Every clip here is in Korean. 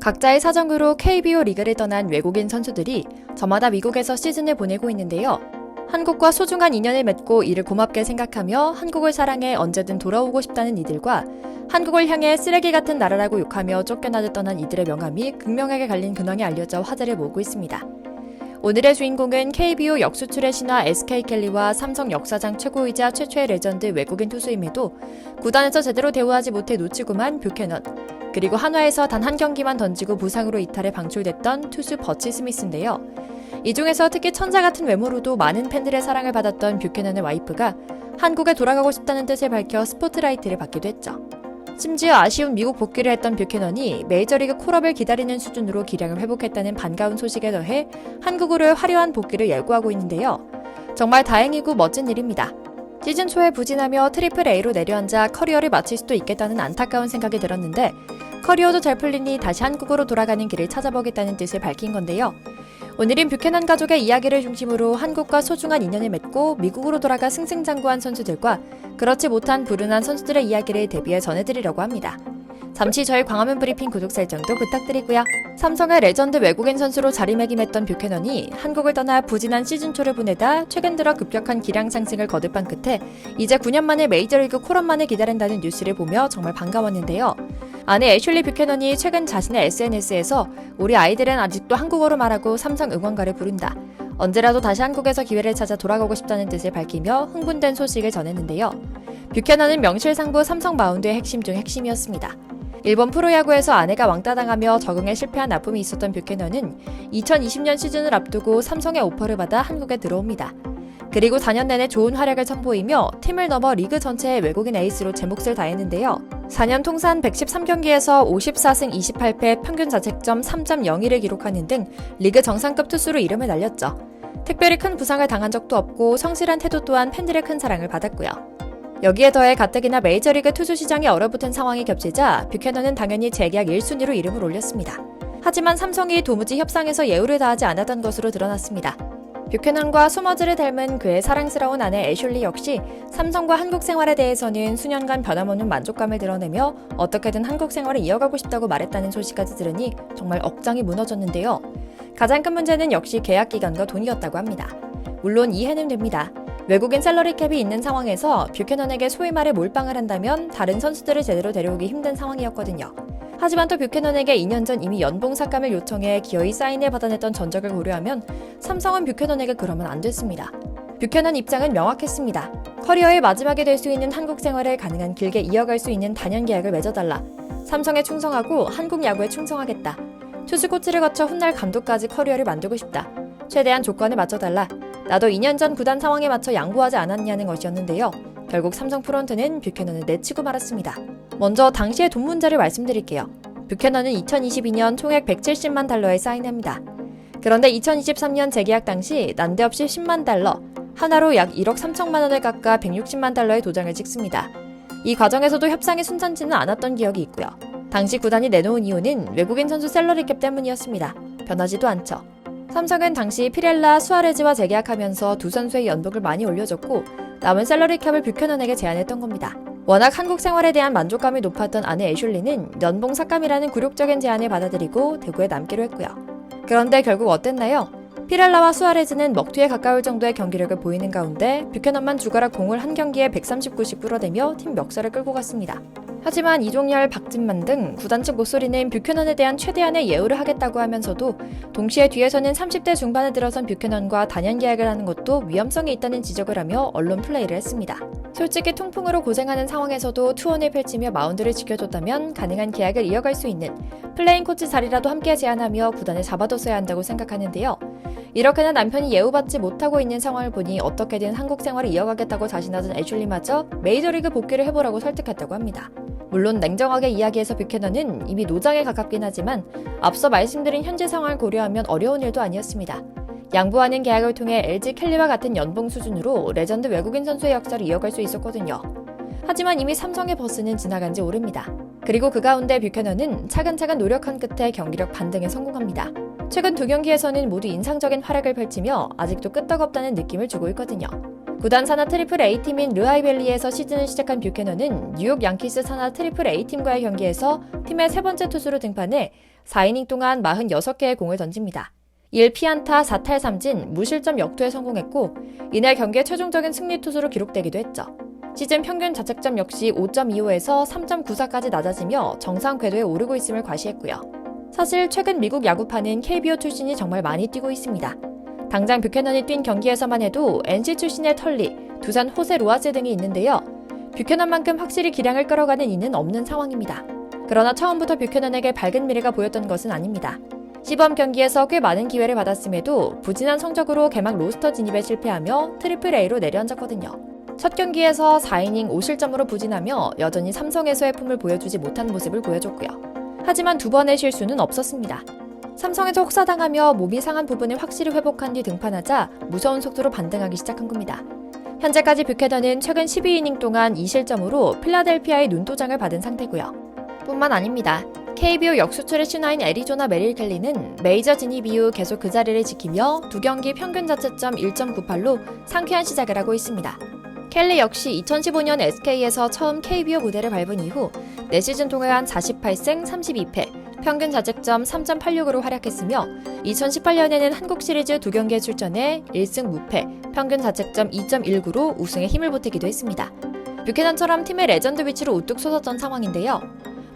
각자의 사정으로 KBO 리그를 떠난 외국인 선수들이 저마다 미국에서 시즌을 보내고 있는데요. 한국과 소중한 인연을 맺고 이를 고맙게 생각하며 한국을 사랑해 언제든 돌아오고 싶다는 이들과 한국을 향해 쓰레기 같은 나라라고 욕하며 쫓겨나듯 떠난 이들의 명함이 극명하게 갈린 근황이 알려져 화제를 모으고 있습니다. 오늘의 주인공은 KBO 역수출의 신화 SK켈리와 삼성 역사상 최고이자 최초의 레전드 외국인 투수임에도 구단에서 제대로 대우하지 못해 놓치고만 뷰캐넌, 그리고 한화에서 단 한 경기만 던지고 부상으로 이탈해 방출됐던 투수 버치 스미스인데요. 이 중에서 특히 천사 같은 외모로도 많은 팬들의 사랑을 받았던 뷰캐넌의 와이프가 한국에 돌아가고 싶다는 뜻을 밝혀 스포트라이트를 받기도 했죠. 심지어 아쉬운 미국 복귀를 했던 뷰캐넌이 메이저리그 콜업을 기다리는 수준으로 기량을 회복했다는 반가운 소식에 더해 한국으로의 화려한 복귀를 열구하고 있는데요. 정말 다행이고 멋진 일입니다. 시즌 초에 부진하며 트리플 A로 내려앉아 커리어를 마칠 수도 있겠다는 안타까운 생각이 들었는데 커리어도 잘 풀리니 다시 한국으로 돌아가는 길을 찾아보겠다는 뜻을 밝힌 건데요. 오늘은 뷰캐넌 가족의 이야기를 중심으로 한국과 소중한 인연을 맺고 미국으로 돌아가 승승장구한 선수들과 그렇지 못한 불운한 선수들의 이야기를 대비해 전해드리려고 합니다. 잠시 저희 광화문 브리핑 구독 설정도 부탁드리고요. 삼성의 레전드 외국인 선수로 자리매김했던 뷰캐넌이 한국을 떠나 부진한 시즌 초를 보내다 최근 들어 급격한 기량 상승을 거듭한 끝에 이제 9년 만에 메이저리그 콜업만을 기다린다는 뉴스를 보며 정말 반가웠는데요. 아내 애슐리 뷰캐넌이 최근 자신의 SNS에서 우리 아이들은 아직도 한국어로 말하고 삼성 응원가를 부른다. 언제라도 다시 한국에서 기회를 찾아 돌아가고 싶다는 뜻을 밝히며 흥분된 소식을 전했는데요. 뷰캐넌은 명실상부 삼성 마운드의 핵심 중 핵심이었습니다. 일본 프로야구에서 아내가 왕따당하며 적응에 실패한 아픔이 있었던 뷰캐넌은 2020년 시즌을 앞두고 삼성의 오퍼를 받아 한국에 들어옵니다. 그리고 4년 내내 좋은 활약을 선보이며 팀을 넘어 리그 전체의 외국인 에이스로 제 몫을 다했는데요. 4년 통산 113경기에서 54승 28패 평균 자책점 3.01을 기록하는 등 리그 정상급 투수로 이름을 날렸죠. 특별히 큰 부상을 당한 적도 없고 성실한 태도 또한 팬들의 큰 사랑을 받았고요. 여기에 더해 가뜩이나 메이저리그 투수 시장이 얼어붙은 상황이 겹치자 뷰캐넌은 당연히 재계약 1순위로 이름을 올렸습니다. 하지만 삼성이 도무지 협상에서 예우를 다하지 않았던 것으로 드러났습니다. 뷰캐넌과 소머즈를 닮은 그의 사랑스러운 아내 애슐리 역시 삼성과 한국 생활에 대해서는 수년간 변함없는 만족감을 드러내며 어떻게든 한국 생활을 이어가고 싶다고 말했다는 소식까지 들으니 정말 억장이 무너졌는데요. 가장 큰 문제는 역시 계약 기간과 돈이었다고 합니다. 물론 이해는 됩니다. 외국인 셀러리 캡이 있는 상황에서 뷰캐넌에게 소위 말해 몰빵을 한다면 다른 선수들을 제대로 데려오기 힘든 상황이었거든요. 하지만 또 뷰캐넌에게 2년 전 이미 연봉 삭감을 요청해 기어이 사인을 받아냈던 전적을 고려하면 삼성은 뷰캐넌에게 그러면 안 됐습니다. 뷰캐넌 입장은 명확했습니다. 커리어의 마지막이 될 수 있는 한국 생활을 가능한 길게 이어갈 수 있는 단연 계약을 맺어달라. 삼성에 충성하고 한국 야구에 충성하겠다. 투수 코치를 거쳐 훗날 감독까지 커리어를 만들고 싶다. 최대한 조건을 맞춰달라. 나도 2년 전 구단 상황에 맞춰 양보하지 않았냐는 것이었는데요. 결국 삼성 프런트는 뷰캐넌을 내치고 말았습니다. 먼저 당시의 돈 문제를 말씀드릴게요. 뷰캐넌은 2022년 총액 170만 달러에 사인합니다. 그런데 2023년 재계약 당시 난데없이 10만 달러, 하나로 약 1억 3천만 원을 깎아 160만 달러의 도장을 찍습니다. 이 과정에서도 협상이 순탄치는 않았던 기억이 있고요. 당시 구단이 내놓은 이유는 외국인 선수 셀러리캡 때문이었습니다. 변하지도 않죠. 삼성은 당시 피렐라, 수아레즈와 재계약하면서 두 선수의 연봉을 많이 올려줬고 남은 셀러리캡을 뷰캐넌에게 제안했던 겁니다. 워낙 한국 생활에 대한 만족감이 높았던 아내 애슐리는 연봉 삭감이라는 굴욕적인 제안을 받아들이고 대구에 남기로 했고요. 그런데 결국 어땠나요? 피렐라와 수아레즈는 먹튀에 가까울 정도의 경기력을 보이는 가운데 뷰캐넌만 주가락 공을 한 경기에 139씩 끌어대며 팀 멱살을 끌고 갔습니다. 하지만 이종열, 박진만 등 구단 측 목소리는 뷰캐넌에 대한 최대한의 예우를 하겠다고 하면서도 동시에 뒤에서는 30대 중반에 들어선 뷰캐넌과 단연 계약을 하는 것도 위험성이 있다는 지적을 하며 언론 플레이를 했습니다. 솔직히 통풍으로 고생하는 상황에서도 투혼을 펼치며 마운드를 지켜줬다면 가능한 계약을 이어갈 수 있는 플레인 코치 자리라도 함께 제안하며 구단을 잡아뒀어야 한다고 생각하는데요. 이렇게나 남편이 예우받지 못하고 있는 상황을 보니 어떻게든 한국 생활을 이어가겠다고 자신하던 애슐리마저 메이저리그 복귀를 해보라고 설득했다고 합니다. 물론 냉정하게 이야기해서 뷰캐넌은 이미 노장에 가깝긴 하지만 앞서 말씀드린 현재 상황을 고려하면 어려운 일도 아니었습니다. 양보하는 계약을 통해 LG 켈리와 같은 연봉 수준으로 레전드 외국인 선수의 역사를 이어갈 수 있었거든요. 하지만 이미 삼성의 버스는 지나간 지 오래입니다. 그리고 그 가운데 뷰캐넌은 차근차근 노력한 끝에 경기력 반등에 성공합니다. 최근 두 경기에서는 모두 인상적인 활약을 펼치며 아직도 끄떡없다는 느낌을 주고 있거든요. 구단 산하 트리플 A팀인 르하이밸리에서 시즌을 시작한 뷰캐넌은 뉴욕 양키스 산하 트리플 A팀과의 경기에서 팀의 세 번째 투수로 등판해 4이닝 동안 46개의 공을 던집니다. 1피안타 4탈 3진 무실점 역투에 성공했고 이날 경기의 최종적인 승리 투수로 기록되기도 했죠. 시즌 평균 자책점 역시 5.25에서 3.94까지 낮아지며 정상 궤도에 오르고 있음을 과시했고요. 사실 최근 미국 야구판은 KBO 출신이 정말 많이 뛰고 있습니다. 당장 뷰캐넌이 뛴 경기에서만 해도 NC 출신의 털리, 두산 호세 로하스 등이 있는데요. 뷰캐넌만큼 확실히 기량을 끌어가는 이는 없는 상황입니다. 그러나 처음부터 뷰캐넌에게 밝은 미래가 보였던 것은 아닙니다. 시범 경기에서 꽤 많은 기회를 받았음에도 부진한 성적으로 개막 로스터 진입에 실패하며 트리플 A로 내려앉았거든요. 첫 경기에서 4이닝 5실점으로 부진하며 여전히 삼성에서의 품을 보여주지 못한 모습을 보여줬고요. 하지만 두 번의 실수는 없었습니다. 삼성에서 혹사당하며 몸이 상한 부분을 확실히 회복한 뒤 등판하자 무서운 속도로 반등하기 시작한 겁니다. 현재까지 뷰캐넌은 최근 12이닝 동안 2실점으로 필라델피아의 눈도장을 받은 상태고요. 뿐만 아닙니다. KBO 역수출의 신화인 애리조나 메릴 켈리는 메이저 진입 이후 계속 그 자리를 지키며 두 경기 평균 자책점 1.98로 상쾌한 시작을 하고 있습니다. 켈리 역시 2015년 SK에서 처음 KBO 무대를 밟은 이후 4시즌 동안 48승 32패, 평균 자책점 3.86으로 활약했으며 2018년에는 한국 시리즈 2경기에 출전해 1승 무패, 평균 자책점 2.19로 우승에 힘을 보태기도 했습니다. 뷰캐넌처럼 팀의 레전드 위치로 우뚝 솟았던 상황인데요.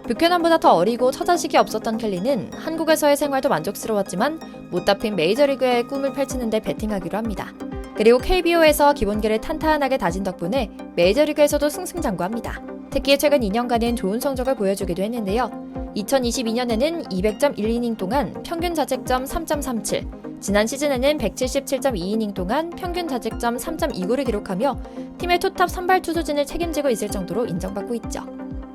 뷰캐넌보다 더 어리고 처자식이 없었던 켈리는 한국에서의 생활도 만족스러웠지만 못다 핀 메이저리그의 꿈을 펼치는 데 배팅하기로 합니다. 그리고 KBO에서 기본기를 탄탄하게 다진 덕분에 메이저리그에서도 승승장구합니다. 특히 최근 2년간은 좋은 성적을 보여주기도 했는데요. 2022년에는 200.1이닝 동안 평균 자책점 3.37, 지난 시즌에는 177.2이닝 동안 평균 자책점 3.29를 기록하며 팀의 투탑 선발 투수진을 책임지고 있을 정도로 인정받고 있죠.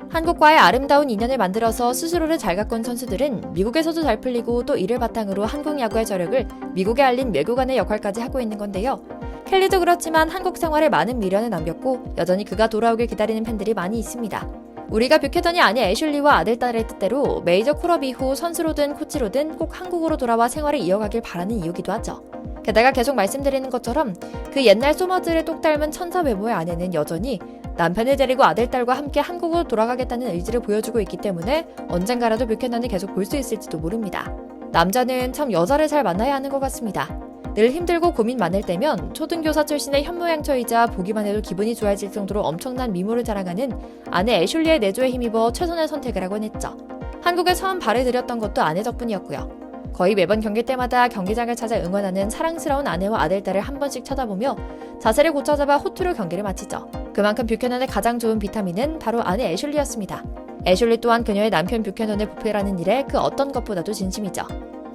한국과의 아름다운 인연을 만들어서 스스로를 잘 가꾼 선수들은 미국에서도 잘 풀리고 또 이를 바탕으로 한국 야구의 저력을 미국에 알린 외교관의 역할까지 하고 있는 건데요. 켈리도 그렇지만 한국 생활에 많은 미련을 남겼고 여전히 그가 돌아오길 기다리는 팬들이 많이 있습니다. 우리가 뷰캐넌이 아닌 애슐리와 아들딸의 뜻대로 메이저 콜업 이후 선수로든 코치로든 꼭 한국으로 돌아와 생활을 이어가길 바라는 이유기도 하죠. 게다가 계속 말씀드리는 것처럼 그 옛날 소머들의 똑 닮은 천사 외모의 아내는 여전히 남편을 데리고 아들딸과 함께 한국으로 돌아가겠다는 의지를 보여주고 있기 때문에 언젠가라도 뷰캐넌을 계속 볼 수 있을지도 모릅니다. 남자는 참 여자를 잘 만나야 하는 것 같습니다. 늘 힘들고 고민 많을 때면 초등교사 출신의 현모양처이자 보기만 해도 기분이 좋아질 정도로 엄청난 미모를 자랑하는 아내 애슐리의 내조에 힘입어 최선의 선택을 하곤 했죠. 한국에 처음 발을 들였던 것도 아내 덕분이었고요. 거의 매번 경기 때마다 경기장을 찾아 응원하는 사랑스러운 아내와 아들딸을 한 번씩 쳐다보며 자세를 고쳐잡아 호투로 경기를 마치죠. 그만큼 뷰캐넌의 가장 좋은 비타민은 바로 아내 애슐리였습니다. 애슐리 또한 그녀의 남편 뷰캐넌을 보필하는 일에 그 어떤 것보다도 진심이죠.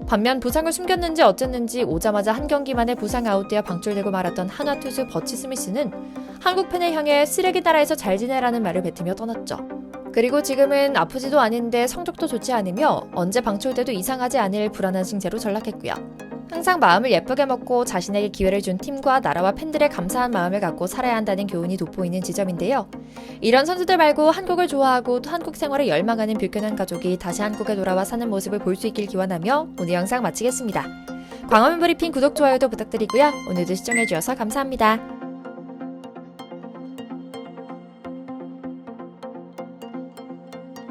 반면 부상을 숨겼는지 어쨌는지 오자마자 한 경기만에 부상 아웃되어 방출되고 말았던 한화 투수 버치 스미스는 한국 팬을 향해 쓰레기 나라에서 잘 지내라는 말을 뱉으며 떠났죠. 그리고 지금은 아프지도 않은데 성적도 좋지 않으며 언제 방출돼도 이상하지 않을 불안한 신세로 전락했고요. 항상 마음을 예쁘게 먹고 자신에게 기회를 준 팀과 나라와 팬들의 감사한 마음을 갖고 살아야 한다는 교훈이 돋보이는 지점인데요. 이런 선수들 말고 한국을 좋아하고 또 한국 생활에 열망하는 뷰캐넌 가족이 다시 한국에 돌아와 사는 모습을 볼 수 있길 기원하며 오늘 영상 마치겠습니다. 광화문 브리핑 구독, 좋아요도 부탁드리고요. 오늘도 시청해주셔서 감사합니다.